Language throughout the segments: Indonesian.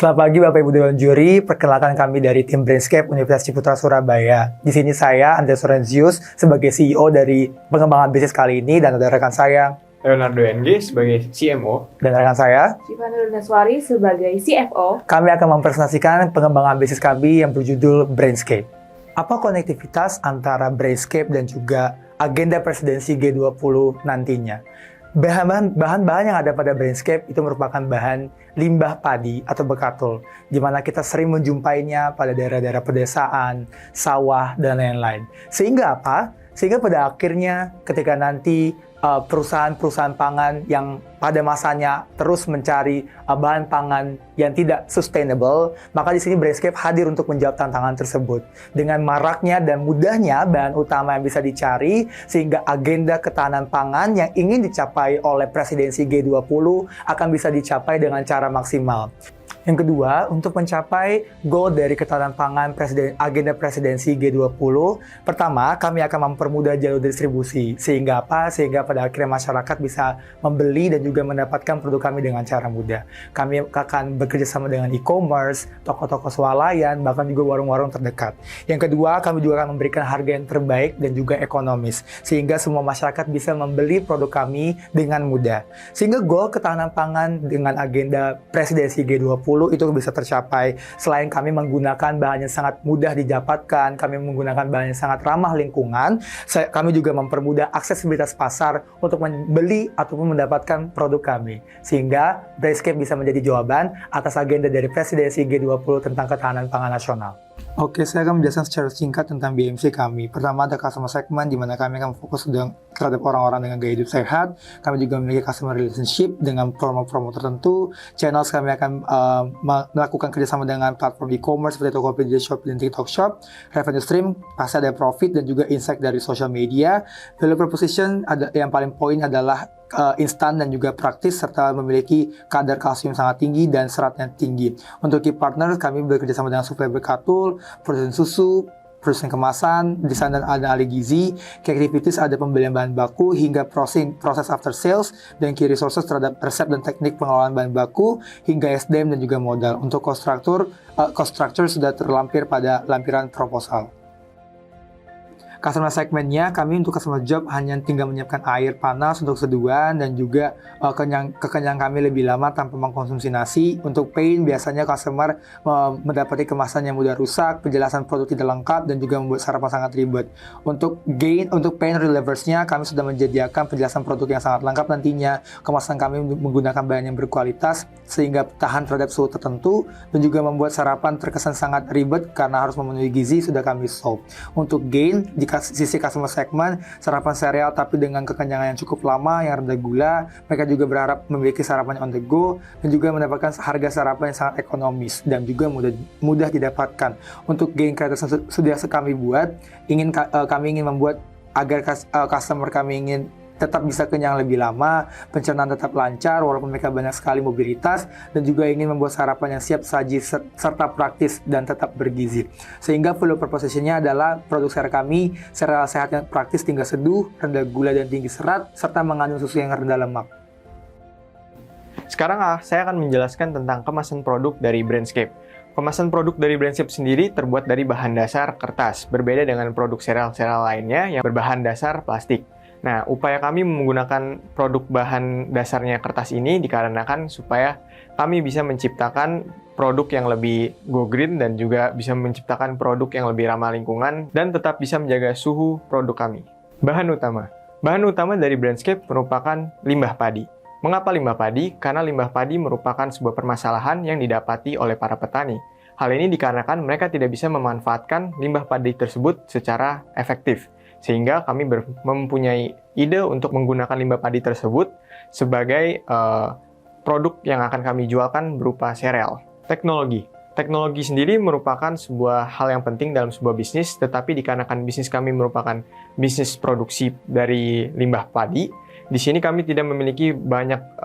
Selamat pagi Bapak Ibu Dewan Juri, perkenalkan kami dari tim Brainscape Universitas Ciputra Surabaya. Di sini saya, Andreas Lorenzius, sebagai CEO dari pengembangan bisnis kali ini, dan ada rekan saya, Leonardo NG sebagai CMO. Dan rekan saya, Syifa Nurunaswari sebagai CFO. Kami akan mempresentasikan pengembangan bisnis kami yang berjudul Brainscape. Apa konektivitas antara Brainscape dan juga agenda presidensi G20 nantinya? Bahan-bahan yang ada pada Brainscape itu merupakan bahan limbah padi atau bekatul, di mana kita sering menjumpainya pada daerah-daerah pedesaan, sawah, dan lain-lain. Sehingga apa? Sehingga pada akhirnya ketika nanti perusahaan-perusahaan pangan yang pada masanya terus mencari bahan pangan yang tidak sustainable, maka di sini Brainscape hadir untuk menjawab tantangan tersebut. Dengan maraknya dan mudahnya bahan utama yang bisa dicari, sehingga agenda ketahanan pangan yang ingin dicapai oleh presidensi G20 akan bisa dicapai dengan cara maksimal. Yang kedua, untuk mencapai goal dari ketahanan pangan agenda presidensi G20, pertama, kami akan mempermudah jalur distribusi. Sehingga apa? Sehingga pada akhirnya masyarakat bisa membeli dan juga mendapatkan produk kami dengan cara mudah. Kami akan bekerja sama dengan e-commerce, toko-toko swalayan, bahkan juga warung-warung terdekat. Yang kedua, kami juga akan memberikan harga yang terbaik dan juga ekonomis, sehingga semua masyarakat bisa membeli produk kami dengan mudah. Sehingga goal ketahanan pangan dengan agenda presidensi G20 itu bisa tercapai. Selain kami menggunakan bahan yang sangat mudah didapatkan, kami menggunakan bahan yang sangat ramah lingkungan, kami juga mempermudah aksesibilitas pasar untuk membeli ataupun mendapatkan produk kami. Sehingga Brainscape bisa menjadi jawaban atas agenda dari presidensi G20 tentang ketahanan pangan nasional. Oke, saya akan menjelaskan secara singkat tentang BMC kami. Pertama ada customer segment, di mana kami akan fokus terhadap orang-orang dengan gaya hidup sehat. Kami juga memiliki customer relationship dengan promo-promo tertentu. Channels kami akan melakukan kerjasama dengan platform e-commerce seperti Tokopedia, Shopee, dan TikTok Shop. Revenue stream, pasti ada profit dan juga insight dari social media. Value proposition yang paling poin adalah instan dan juga praktis, serta memiliki kadar kalsium sangat tinggi dan seratnya tinggi. Untuk key partner, kami bekerja sama dengan supplier bekatul, produsen susu, produsen kemasan, desain dan ahli gizi, key activities ada pembelian bahan baku, hingga proses after sales, dan key resources terhadap resep dan teknik pengelolaan bahan baku, hingga SDM dan juga modal. Untuk cost structure sudah terlampir pada lampiran proposal. Customer segmentnya, kami untuk customer job hanya tinggal menyiapkan air panas untuk seduhan dan juga kekenyang kami lebih lama tanpa mengkonsumsi nasi. Untuk pain, biasanya customer mendapati kemasan yang mudah rusak, penjelasan produk tidak lengkap, dan juga membuat sarapan sangat ribet. Untuk pain relieversnya, kami sudah menyediakan penjelasan produk yang sangat lengkap nantinya. Kemasan kami menggunakan bahan yang berkualitas sehingga tahan terhadap suhu tertentu, dan juga membuat sarapan terkesan sangat ribet karena harus memenuhi gizi sudah kami solve. Untuk gain, di sisi customer segment, sarapan sereal tapi dengan kekenyangan yang cukup lama, yang rendah gula. Mereka juga berharap memiliki sarapan on the go dan juga mendapatkan harga sarapan yang sangat ekonomis dan juga mudah didapatkan. Untuk gain kreatif sudah kami buat, kami ingin membuat agar customer kami ingin tetap bisa kenyang lebih lama, pencernaan tetap lancar walaupun mereka banyak sekali mobilitas, dan juga ingin membuat sarapan yang siap saji serta praktis dan tetap bergizi. Sehingga value proposition-nya adalah produk sereal kami, sereal sehat yang praktis, tinggal seduh, rendah gula dan tinggi serat, serta mengandung susu yang rendah lemak. Sekarang saya akan menjelaskan tentang kemasan produk dari Brainscape. Kemasan produk dari Brainscape sendiri terbuat dari bahan dasar kertas, berbeda dengan produk sereal-sereal lainnya yang berbahan dasar plastik. Nah, upaya kami menggunakan produk bahan dasarnya kertas ini dikarenakan supaya kami bisa menciptakan produk yang lebih go green dan juga bisa menciptakan produk yang lebih ramah lingkungan dan tetap bisa menjaga suhu produk kami. Bahan utama. Bahan utama dari Brainscape merupakan limbah padi. Mengapa limbah padi? Karena limbah padi merupakan sebuah permasalahan yang didapati oleh para petani. Hal ini dikarenakan mereka tidak bisa memanfaatkan limbah padi tersebut secara efektif. Sehingga kami mempunyai ide untuk menggunakan limbah padi tersebut sebagai produk yang akan kami jualkan berupa sereal. Teknologi. Teknologi sendiri merupakan sebuah hal yang penting dalam sebuah bisnis, tetapi dikarenakan bisnis kami merupakan bisnis produksi dari limbah padi, di sini kami tidak memiliki banyak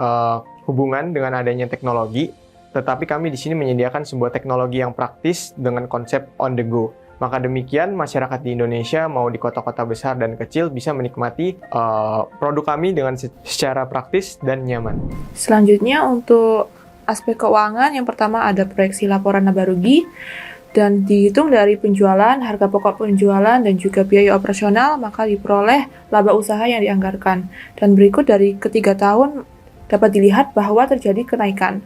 hubungan dengan adanya teknologi, tetapi kami di sini menyediakan sebuah teknologi yang praktis dengan konsep on the go. Maka demikian, masyarakat di Indonesia, mau di kota-kota besar dan kecil, bisa menikmati produk kami dengan secara praktis dan nyaman. Selanjutnya untuk aspek keuangan, yang pertama ada proyeksi laporan laba rugi, dan dihitung dari penjualan, harga pokok penjualan, dan juga biaya operasional, maka diperoleh laba usaha yang dianggarkan. Dan berikut dari ketiga tahun dapat dilihat bahwa terjadi kenaikan.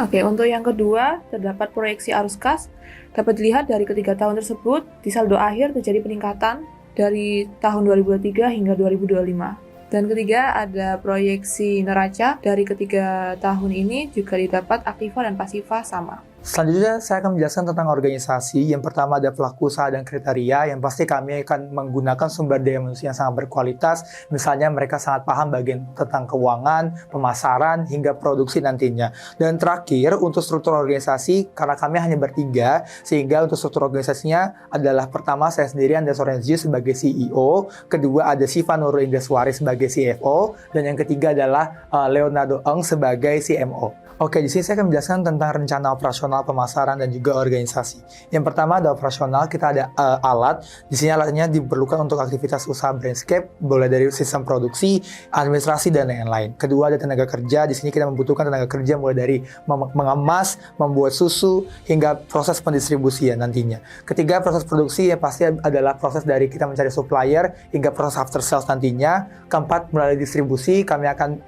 Oke, untuk yang kedua, terdapat proyeksi arus kas. Dapat dilihat dari ketiga tahun tersebut, di saldo akhir terjadi peningkatan dari tahun 2023 hingga 2025. Dan ketiga, ada proyeksi neraca. Dari ketiga tahun ini juga didapat aktiva dan pasiva sama. Selanjutnya, saya akan menjelaskan tentang organisasi. Yang pertama ada pelaku usaha dan kriteria, yang pasti kami akan menggunakan sumber daya manusia yang sangat berkualitas. Misalnya mereka sangat paham bagian tentang keuangan, pemasaran, hingga produksi nantinya. Dan terakhir, untuk struktur organisasi, karena kami hanya bertiga, sehingga untuk struktur organisasinya adalah pertama saya sendiri, Andes Orenji sebagai CEO, kedua ada Siva Nurul Indeswari sebagai CFO, dan yang ketiga adalah Leonardo Eng sebagai CMO. Oke, di sini saya akan menjelaskan tentang rencana operasional pemasaran dan juga organisasi. Yang pertama ada operasional, kita ada alat. Di sini alatnya diperlukan untuk aktivitas usaha Brainscape, boleh dari sistem produksi, administrasi, dan lain-lain. Kedua ada tenaga kerja. Di sini kita membutuhkan tenaga kerja mulai dari mengemas, membuat susu, hingga proses pendistribusian nantinya. Ketiga, proses produksi yang pasti adalah proses dari kita mencari supplier hingga proses after sales nantinya. Keempat, melalui distribusi, kami akan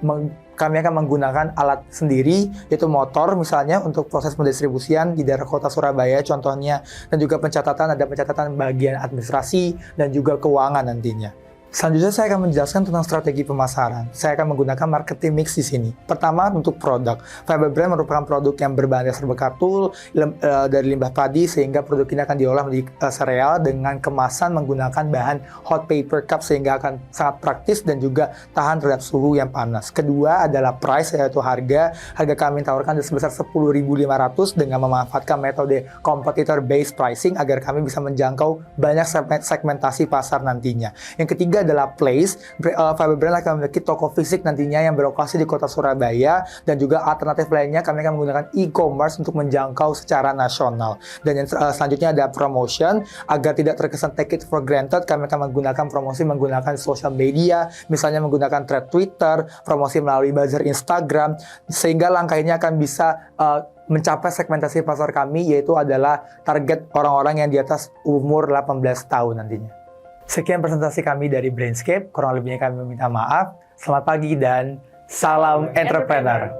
menggunakan alat sendiri, yaitu motor misalnya untuk proses pendistribusian di daerah kota Surabaya contohnya, dan juga ada pencatatan bagian administrasi dan juga keuangan nantinya. Selanjutnya saya akan menjelaskan tentang strategi pemasaran. Saya akan menggunakan marketing mix di sini. Pertama untuk produk. Fiber Brand merupakan produk yang berbahan dasar bekatul dari limbah padi, sehingga produk ini akan diolah menjadi sereal dengan kemasan menggunakan bahan hot paper cup sehingga akan sangat praktis dan juga tahan terhadap suhu yang panas. Kedua adalah price, yaitu harga. Harga kami tawarkan sebesar 10.500 dengan memanfaatkan metode competitor based pricing agar kami bisa menjangkau banyak segmentasi pasar nantinya. Yang ketiga adalah place. Fiber Brand akan memiliki toko fisik nantinya yang berlokasi di kota Surabaya, dan juga alternatif lainnya kami akan menggunakan e-commerce untuk menjangkau secara nasional. Dan yang selanjutnya ada promotion. Agar tidak terkesan take it for granted, kami akan menggunakan promosi menggunakan social media, misalnya menggunakan thread Twitter, promosi melalui buzzer Instagram, sehingga langkah ini akan bisa mencapai segmentasi pasar kami, yaitu adalah target orang-orang yang di atas umur 18 tahun nantinya. Sekian presentasi kami dari Brainscape, kurang lebihnya kami meminta maaf. Selamat pagi dan salam entrepreneur.